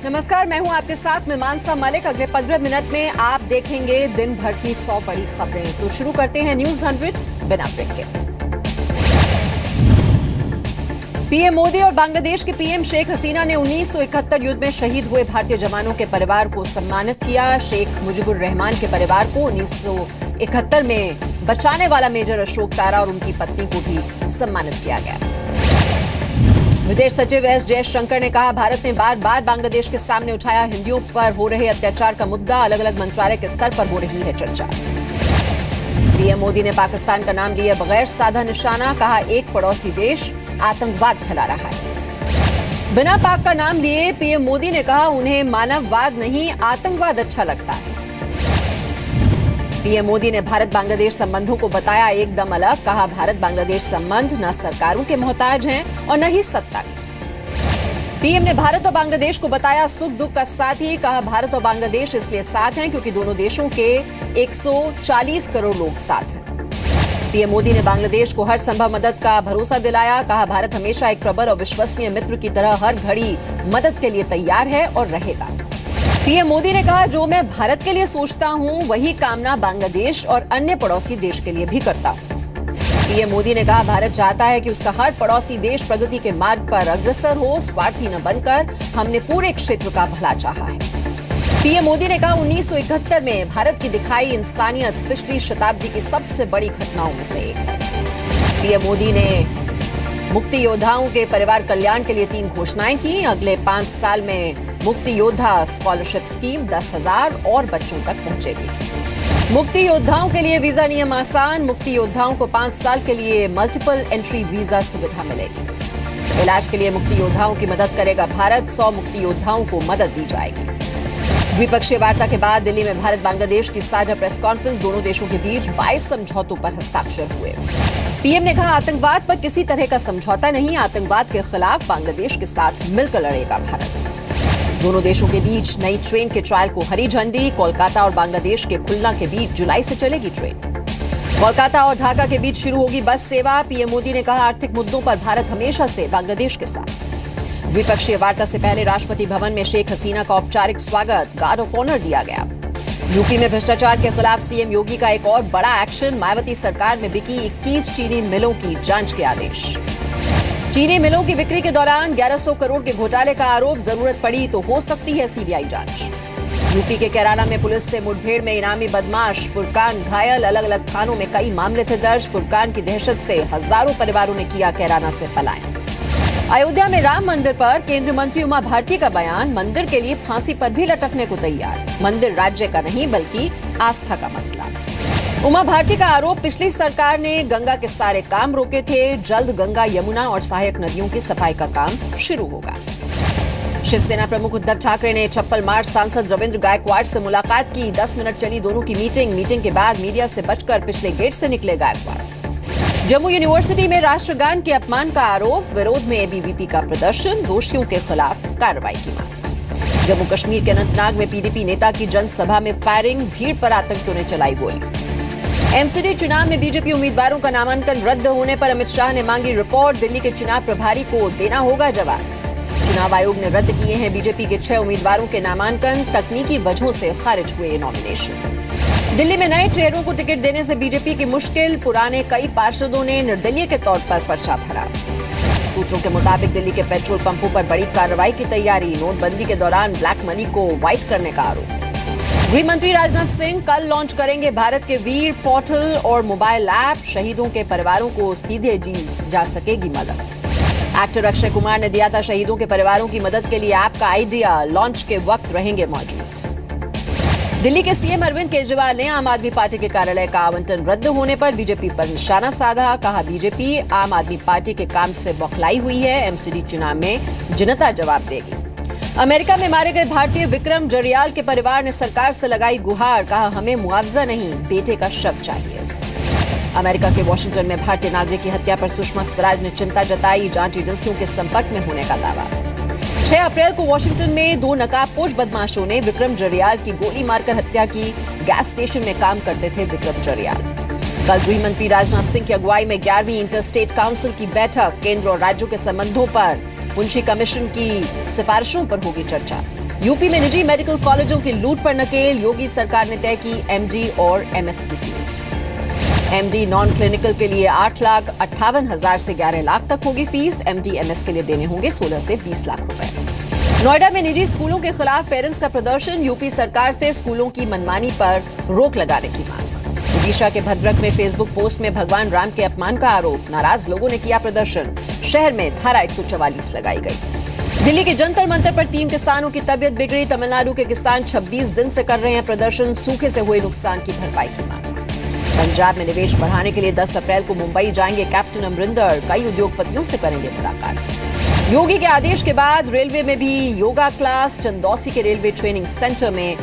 नमस्कार, मैं हूं आपके साथ मीमांसा मलिक। अगले 15 मिनट में आप देखेंगे दिन भर की 100 बड़ी खबरें। तो शुरू करते हैं न्यूज 100 बिना ब्रेक के। पीएम मोदी और बांग्लादेश के पीएम शेख हसीना ने 1971 युद्ध में शहीद हुए भारतीय जवानों के परिवार को सम्मानित किया। शेख मुजीबुर रहमान के परिवार को 1971 में बचाने वाला मेजर अशोक तारा और उनकी पत्नी को भी सम्मानित किया गया। विदेश सचिव एस जयशंकर ने कहा, भारत ने बार बार बांग्लादेश के सामने उठाया हिंदुओं पर हो रहे अत्याचार का मुद्दा। अलग अलग मंत्रालय के स्तर पर हो रही है चर्चा। पीएम मोदी ने पाकिस्तान का नाम लिए बगैर साधा निशाना, कहा एक पड़ोसी देश आतंकवाद फैला रहा है। बिना पाक का नाम लिए पीएम मोदी ने कहा, उन्हें मानववाद नहीं आतंकवाद अच्छा लगता है। पीएम मोदी ने भारत बांग्लादेश संबंधों को बताया एकदम अलग, कहा भारत बांग्लादेश संबंध न सरकारों के मोहताज हैं और न ही सत्ता के। पीएम ने भारत और बांग्लादेश को बताया सुख दुख का साथी, कहा भारत और बांग्लादेश इसलिए साथ हैं क्योंकि दोनों देशों के 140 करोड़ लोग साथ हैं। पीएम मोदी ने बांग्लादेश को हर संभव मदद का भरोसा दिलाया, कहा भारत हमेशा एक प्रबल और विश्वसनीय मित्र की तरह हर घड़ी मदद के लिए तैयार है और रहेगा। पीएम मोदी ने कहा, जो मैं भारत के लिए सोचता हूं वही कामना बांग्लादेश और अन्य पड़ोसी देश के लिए भी करता हूं। पीएम मोदी ने कहा, भारत चाहता है कि उसका हर पड़ोसी देश प्रगति के मार्ग पर अग्रसर हो, स्वार्थी न बनकर। हमने पूरे क्षेत्र का भला चाहा है। पीएम मोदी ने कहा, 1971 में भारत की दिखाई इंसानियत पिछली शताब्दी की सबसे बड़ी घटनाओं में से एक है। पीएम मोदी ने मुक्ति योद्धाओं के परिवार कल्याण के लिए 3 घोषणाएं की। अगले 5 साल में मुक्ति योद्धा स्कॉलरशिप स्कीम 10,000 और बच्चों तक पहुंचेगी। मुक्ति योद्धाओं के लिए वीजा नियम आसान। मुक्ति योद्धाओं को 5 साल के लिए मल्टीपल एंट्री वीजा सुविधा मिलेगी। इलाज के लिए मुक्ति योद्धाओं की मदद करेगा भारत। 100 मुक्ति योद्धाओं को मदद दी जाएगी। द्विपक्षीय वार्ता के बाद दिल्ली में भारत बांग्लादेश की साझा प्रेस कॉन्फ्रेंस। दोनों देशों के बीच 22 समझौतों पर हस्ताक्षर हुए। पीएम ने कहा, आतंकवाद पर किसी तरह का समझौता नहीं, आतंकवाद के खिलाफ बांग्लादेश के साथ मिलकर लड़ेगा भारत। दोनों देशों के बीच नई ट्रेन के ट्रायल को हरी झंडी। कोलकाता और बांग्लादेश के खुलना के बीच जुलाई से चलेगी ट्रेन। कोलकाता और ढाका के बीच शुरू होगी बस सेवा। पीएम मोदी ने कहा, आर्थिक मुद्दों पर भारत हमेशा से बांग्लादेश के साथ। द्विपक्षीय वार्ता से पहले राष्ट्रपति भवन में शेख हसीना का औपचारिक स्वागत, गार्ड ऑफ ऑनर दिया गया। यूपी में भ्रष्टाचार के खिलाफ सीएम योगी का एक और बड़ा एक्शन। मायावती सरकार में बिकी 21 चीनी मिलों की जांच के आदेश। चीनी मिलों की बिक्री के दौरान 1100 करोड़ के घोटाले का आरोप। जरूरत पड़ी तो हो सकती है सीबीआई जांच। यूपी के कैराना में पुलिस से मुठभेड़ में इनामी बदमाश फुरकान घायल। अलग अलग थानों में कई मामले थे दर्ज। फुरकान की दहशत से हजारों परिवारों ने किया कैराना से पलायन। अयोध्या में राम मंदिर पर केंद्रीय मंत्री उमा भारती का बयान, मंदिर के लिए फांसी पर भी लटकने को तैयार। मंदिर राज्य का नहीं बल्कि आस्था का मसला। उमा भारती का आरोप, पिछली सरकार ने गंगा के सारे काम रोके थे। जल्द गंगा, यमुना और सहायक नदियों की सफाई का काम शुरू होगा। शिवसेना प्रमुख उद्धव ठाकरे ने चप्पल मार सांसद रविंद्र गायकवाड़ से मुलाकात की। 10 मिनट चली दोनों की मीटिंग के बाद मीडिया से बचकर पिछले गेट से निकले गायकवाड़। जम्मू यूनिवर्सिटी में राष्ट्रगान के अपमान का आरोप, विरोध में एबीवीपी का प्रदर्शन। दोषियों के खिलाफ कार्रवाई की मांग। जम्मू कश्मीर के अनंतनाग में पीडीपी नेता की जनसभा में फायरिंग, भीड़ पर आतंकियों ने चलाई गोली। एमसीडी चुनाव में बीजेपी उम्मीदवारों का नामांकन रद्द होने पर अमित शाह ने मांगी रिपोर्ट। दिल्ली के चुनाव प्रभारी को देना होगा जवाब। चुनाव आयोग ने रद्द किए हैं बीजेपी के 6 उम्मीदवारों के नामांकन। तकनीकी वजहों से खारिज हुए नॉमिनेशन। दिल्ली में नए चेहरों को टिकट देने से बीजेपी की मुश्किल। पुराने कई पार्षदों ने निर्दलीय के तौर पर पर्चा भरा। सूत्रों के मुताबिक दिल्ली के पेट्रोल पंपों पर बड़ी कार्रवाई की तैयारी। नोटबंदी के दौरान ब्लैक मनी को व्हाइट करने का आरोप। गृह मंत्री राजनाथ सिंह कल लॉन्च करेंगे भारत के वीर पोर्टल और मोबाइल ऐप। शहीदों के परिवारों को सीधे दी जा सकेगी मदद। एक्टर अक्षय कुमार ने दिया था शहीदों के परिवारों की मदद के लिए ऐप का आइडिया। लॉन्च के वक्त रहेंगे मौजूद। दिल्ली के सीएम अरविंद केजरीवाल ने आम आदमी पार्टी के कार्यालय का आवंटन रद्द होने पर बीजेपी पर निशाना साधा। कहा, बीजेपी आम आदमी पार्टी के काम से बौखलाई हुई है। एमसीडी चुनाव में जनता जवाब देगी। अमेरिका में मारे गए भारतीय विक्रम जरियाल के परिवार ने सरकार से लगाई गुहार। कहा, हमें मुआवजा नहीं, बेटे का शव चाहिए। अमेरिका के वॉशिंगटन में भारतीय नागरिक की हत्या पर सुषमा स्वराज ने चिंता जताई। जांच एजेंसियों के संपर्क में होने का दावा। 6 अप्रैल को वॉशिंगटन में 2 नकाबपोश बदमाशों ने विक्रम जरियाल की गोली मारकर हत्या की। गैस स्टेशन में काम करते थे विक्रम जरियाल। कल गृह मंत्री राजनाथ सिंह की अगुवाई में 11वीं इंटरस्टेट काउंसिल की बैठक। केंद्र और राज्यों के संबंधों पर मुंशी कमीशन की सिफारिशों पर होगी चर्चा। यूपी में निजी मेडिकल कॉलेजों की लूट पर नकेल, योगी सरकार ने तय की एमडी और एमएस की फीस। एमडी नॉन क्लिनिकल के लिए 8,58,000 से 11 लाख तक होगी फीस। एमडी एमएस के लिए देने होंगे 16 से 20 लाख रुपए। नोएडा में निजी स्कूलों के खिलाफ पेरेंट्स का प्रदर्शन, यूपी सरकार से स्कूलों की मनमानी पर रोक लगाने की मांग। ओडिशा के भद्रक में फेसबुक पोस्ट में भगवान राम के अपमान का आरोप, नाराज लोगों ने किया प्रदर्शन। शहर में धारा 144 लगाई गई। दिल्ली के जंतर मंतर पर 3 किसानों की तबीयत बिगड़ी। तमिलनाडु के किसान 26 दिन से कर रहे हैं प्रदर्शन, सूखे से हुए नुकसान की भरपाई की मांग। पंजाब में निवेश बढ़ाने के लिए 10 अप्रैल को मुंबई जाएंगे कैप्टन अमरिंदर, कई उद्योगपतियों से करेंगे मुलाकात। योगी के आदेश के बाद रेलवे में भी योगा क्लास, चंदौसी के रेलवे ट्रेनिंग सेंटर में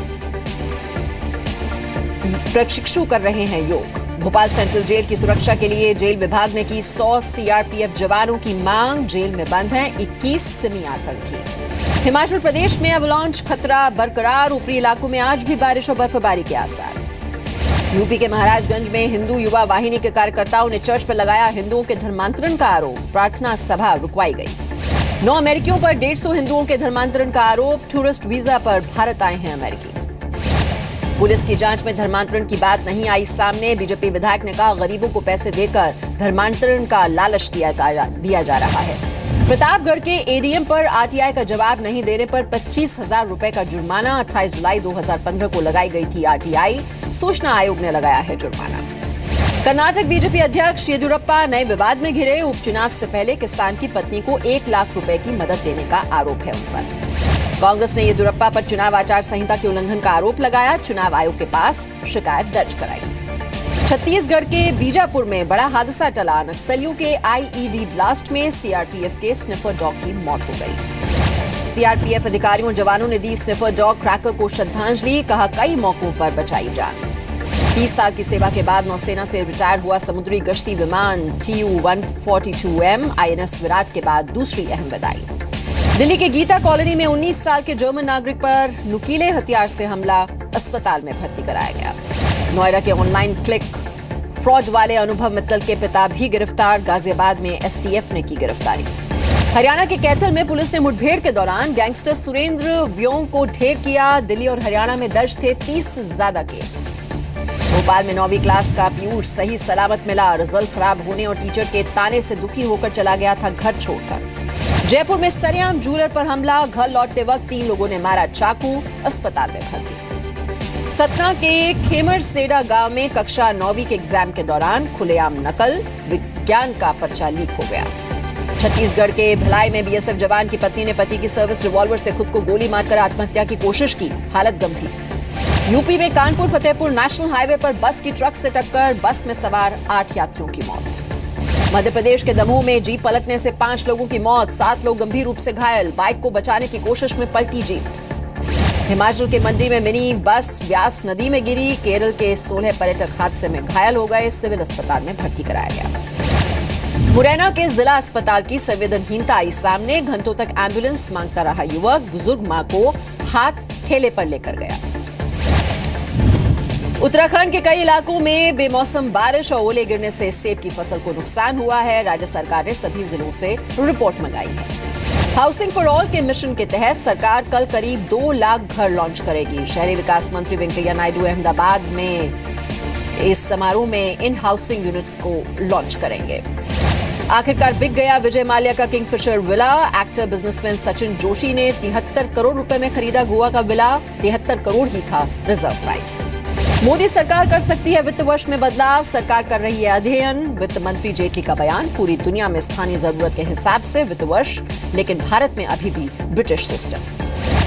प्रशिक्षु कर रहे हैं योग। भोपाल सेंट्रल जेल की सुरक्षा के लिए जेल विभाग ने की 100 सीआरपीएफ जवानों की मांग, जेल में बंद हैं 21 सिमी आतंकी। हिमाचल प्रदेश में अवलांच खतरा बरकरार, ऊपरी इलाकों में आज भी बारिश और बर्फबारी के आसार। यूपी के महाराजगंज में हिंदू युवा वाहिनी के कार्यकर्ताओं ने चर्च पर लगाया हिंदुओं के धर्मांतरण का आरोप, प्रार्थना सभा रुकवाई गई। 9 अमेरिकियों पर 150 हिंदुओं के धर्मांतरण का आरोप, टूरिस्ट वीजा पर भारत आए हैं अमेरिकी। पुलिस की जांच में धर्मांतरण की बात नहीं आई सामने, बीजेपी विधायक ने कहा गरीबों को पैसे देकर धर्मांतरण का लालच दिया जा रहा है। प्रतापगढ़ के एडीएम पर आरटीआई का जवाब नहीं देने पर 25,000 रुपए का जुर्माना। 28 जुलाई 2015 को लगाई गई थी आरटीआई, सूचना आयोग ने लगाया है जुर्माना। कर्नाटक बीजेपी अध्यक्ष येदियुरप्पा नए विवाद में घिरे, उपचुनाव से पहले किसान की पत्नी को 1 लाख रुपए की मदद देने का आरोप है उन पर। कांग्रेस ने येदियुरप्पा पर चुनाव आचार संहिता के उल्लंघन का आरोप लगाया, चुनाव आयोग के पास शिकायत दर्ज कराई। छत्तीसगढ़ के बीजापुर में बड़ा हादसा टला, नक्सलियों के आईईडी ब्लास्ट में सीआरपीएफ के स्निफर डॉग की मौत हो गई। सीआरपीएफ अधिकारियों जवानों ने दी स्निफर डॉग क्रैकर को श्रद्धांजलि, कहा कई मौकों पर बचाई जान। 30 साल की सेवा के बाद नौसेना से रिटायर हुआ समुद्री गश्ती विमान TU-142M INS विराट के बाद दूसरी अहम विदाई। दिल्ली के गीता कॉलोनी में 19 साल के जर्मन नागरिक पर नुकीले हथियार से हमला, अस्पताल में भर्ती कराया गया। नोएडा के ऑनलाइन क्लिक फ्रॉड वाले अनुभव मित्तल के पिता भी गिरफ्तार, गाजियाबाद में एसटीएफ ने की गिरफ्तारी। हरियाणा के कैथल में पुलिस ने मुठभेड़ के दौरान गैंगस्टर सुरेंद्र व्योम को ढेर किया, दिल्ली और हरियाणा में दर्ज थे 30 से ज्यादा केस। भोपाल में 9वीं क्लास का पीयूष सही सलामत मिला, रिजल्ट खराब होने और टीचर के ताने से दुखी होकर चला गया था घर छोड़कर। जयपुर में सरेआम ज्वेलर पर हमला, घर लौटते वक्त 3 लोगों ने मारा चाकू, अस्पताल में भर्ती। सतना के खेमरसेडा गांव में कक्षा 9वीं के एग्जाम के दौरान खुलेआम नकल, विज्ञान का पर्चा लीक हो गया। छत्तीसगढ़ के भिलाई में बीएसएफ जवान की पत्नी ने पति की सर्विस रिवॉल्वर से खुद को गोली मारकर आत्महत्या की कोशिश की, हालत गंभीर। यूपी में कानपुर फतेहपुर नेशनल हाईवे पर बस की ट्रक से टक्कर, बस में सवार 8 यात्रियों की मौत। मध्य प्रदेश के दमोह में जीप पलटने से 5 लोगों की मौत, 7 लोग गंभीर रूप से घायल, बाइक को बचाने की कोशिश में पलटी जीप। हिमाचल के मंडी में मिनी बस ब्यास नदी में गिरी, केरल के 16 पर्यटक हादसे में घायल हो गए, सिविल अस्पताल में भर्ती कराया गया। मुरैना के जिला अस्पताल की संवेदनहीनता आई सामने, घंटों तक एम्बुलेंस मांगता रहा युवक, बुजुर्ग मां को हाथ ठेले पर लेकर गया। उत्तराखंड के कई इलाकों में बेमौसम बारिश और ओले गिरने से सेब की फसल को नुकसान हुआ है, राज्य सरकार ने सभी जिलों से रिपोर्ट मंगाई है। हाउसिंग फॉर ऑल के मिशन के तहत सरकार कल करीब 2 लाख घर लॉन्च करेगी। शहरी विकास मंत्री वेंकैया नायडू अहमदाबाद में इस समारोह में इन हाउसिंग यूनिट्स को लॉन्च करेंगे। आखिरकार बिक गया विजय माल्या का Kingfisher villa, actor businessman Sachin Joshi ने 73 करोड़ रुपए में खरीदा गोवा का विला, 73 करोड़ ही था रिजर्व प्राइस। मोदी सरकार कर सकती है वित्त वर्ष में बदलाव, सरकार कर रही है अध्ययन, वित्त मंत्री जेटली का बयान, पूरी दुनिया में स्थानीय जरूरत के हिसाब से वित्त वर्ष, लेकिन भारत में अभी भी ब्रिटिश सिस्टम।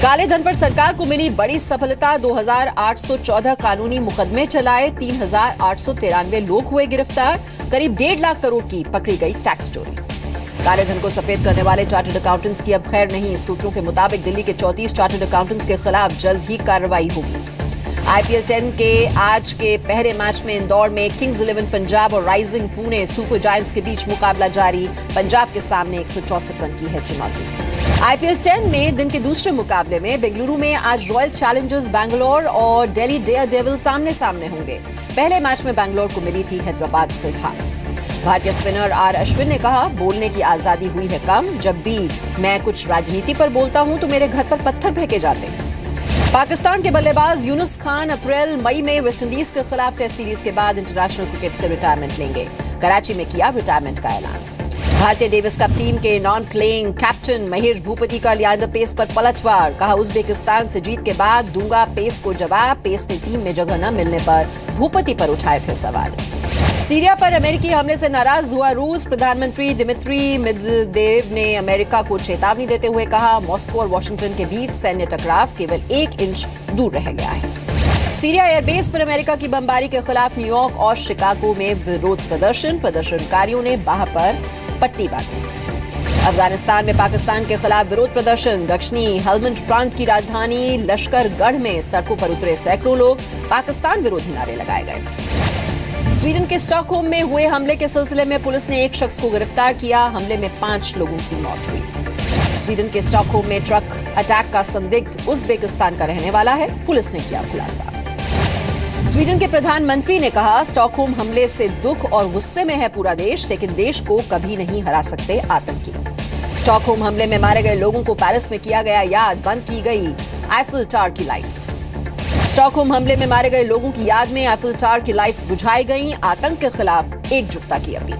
काले धन पर सरकार को मिली बड़ी सफलता, 2814 कानूनी मुकदमे चलाए, 3893 लोग हुए गिरफ्तार, करीब 1.5 लाख करोड़ की पकड़ी गई टैक्स चोरी। काले धन को सफेद करने वाले चार्टर्ड अकाउंटेंट्स की अब खैर नहीं, सूत्रों के मुताबिक दिल्ली के 34 चार्टर्ड अकाउंटेंट्स के खिलाफ जल्द ही कार्रवाई होगी। आईपीएल 10 के आज के पहले मैच में इंदौर में किंग्स 11 पंजाब और राइजिंग पुणे सुपर जायंट्स के बीच मुकाबला जारी, पंजाब के सामने 164 रन की है चुनौती। आईपीएल 10 में दिन के दूसरे मुकाबले में बेंगलुरु में आज रॉयल चैलेंजर्स बैंगलोर और दिल्ली डेयर डेविल्स सामने सामने होंगे। पहले मैच में बैंगलोर को मिली थी हैदराबाद से हार। भारतीय स्पिनर आर अश्विन ने कहा, बोलने की आजादी हुई है कम। जब भी मैं कुछ राजनीति पर बोलता हूं तो मेरे घर पर पत्थर फेंके जाते हैं। पाकिस्तान के बल्लेबाज यूनुस खान अप्रैल मई में वेस्टइंडीज के खिलाफ टेस्ट सीरीज के बाद इंटरनेशनल क्रिकेट से रिटायरमेंट लेंगे। कराची में किया रिटायरमेंट का ऐलान। भारतीय डेविस कप टीम के non playing captain Mahesh Bhupathi का लियांडर पेस पर पलटवार। कहा, उज्बेकिस्तान से जीत के बाद दूंगा पेस को जवाब। पेस ने टीम में जगह न मिलने पर भूपति पर उठाए थे सवाल। सीरिया पर अमेरिकी हमले से नाराज हुआ रूस। प्रधानमंत्री दिमित्री मेदवेदेव ने अमेरिका को चेतावनी देते हुए कहा, मॉस्को और वॉशिंगटन के बीच सैन्य टकराव केवल 1 इंच दूर रह गया है। सीरिया एयरबेस पर अमेरिका की बमबारी के खिलाफ न्यूयॉर्क और शिकागो में विरोध प्रदर्शन। प्रदर्शनकारियों ने बाह पर पट्टी बांधी। अफगानिस्तान में पाकिस्तान के खिलाफ विरोध प्रदर्शन। दक्षिणी हेलमंड प्रांत की राजधानी लश्करगढ़ में सड़कों पर उतरे सैकड़ों लोग। पाकिस्तान विरोधी नारे लगाए गए। स्वीडन के स्टॉकहोम में हुए हमले के सिलसिले में पुलिस ने एक शख्स को गिरफ्तार किया। हमले में 5 लोगों की मौत हुई। स्वीडन के स्टॉकहोम में ट्रक अटैक का संदिग्ध उज्बेकिस्तान का रहने वाला है, पुलिस ने किया खुलासा। स्वीडन के प्रधानमंत्री ने कहा, स्टॉकहोम हमले से दुख और गुस्से में है पूरा देश, लेकिन देश को कभी नहीं हरा सकते आतंकी। स्टॉकहोम हमले में मारे गए लोगों को पेरिस में किया गया याद। बंद की गई आईफिल टावर की लाइट्स। स्टॉकहोम हमले में मारे गए लोगों की याद में आईफिल टावर की लाइट्स बुझाई गईं। आतंक के खिलाफ एकजुटता की अपील।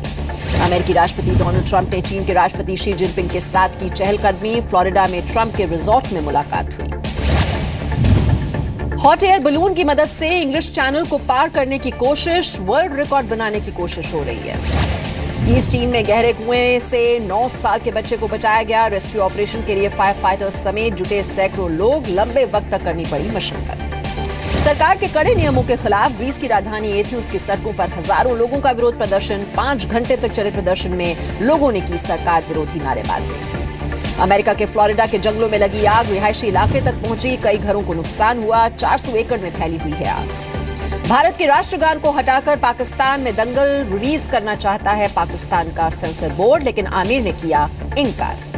अमेरिकी राष्ट्रपति डोनाल्ड ट्रंप ने चीन के राष्ट्रपति शी जिनपिंग के साथ की चहलकदमी। फ्लोरिडा में ट्रंप के रिजॉर्ट में मुलाकात हुई। हॉट एयर बलून की मदद से इंग्लिश चैनल को पार करने की कोशिश। वर्ल्ड रिकॉर्ड बनाने की कोशिश हो रही है। ईस्ट चीन में गहरे कुएं से 9 साल के बच्चे को बचाया गया। रेस्क्यू ऑपरेशन के लिए फायर फाइटर्स समेत जुटे सैकड़ों लोग। लंबे वक्त तक करनी पड़ी मशक्कत। सरकार के कड़े नियमों के खिलाफ ग्रीस की राजधानी एथेंस की सड़कों पर हजारों लोगों का विरोध प्रदर्शन। 5 घंटे तक चले प्रदर्शन में लोगों ने की सरकार विरोधी नारेबाजी। अमेरिका के फ्लोरिडा के जंगलों में लगी आग रिहायशी इलाके तक पहुंची। कई घरों को नुकसान हुआ। 400 एकड़ में फैली हुई है आग। भारत के राष्ट्रगान को हटाकर पाकिस्तान में दंगल रिलीज करना चाहता है पाकिस्तान का सेंसर बोर्ड, लेकिन आमिर ने किया इनकार।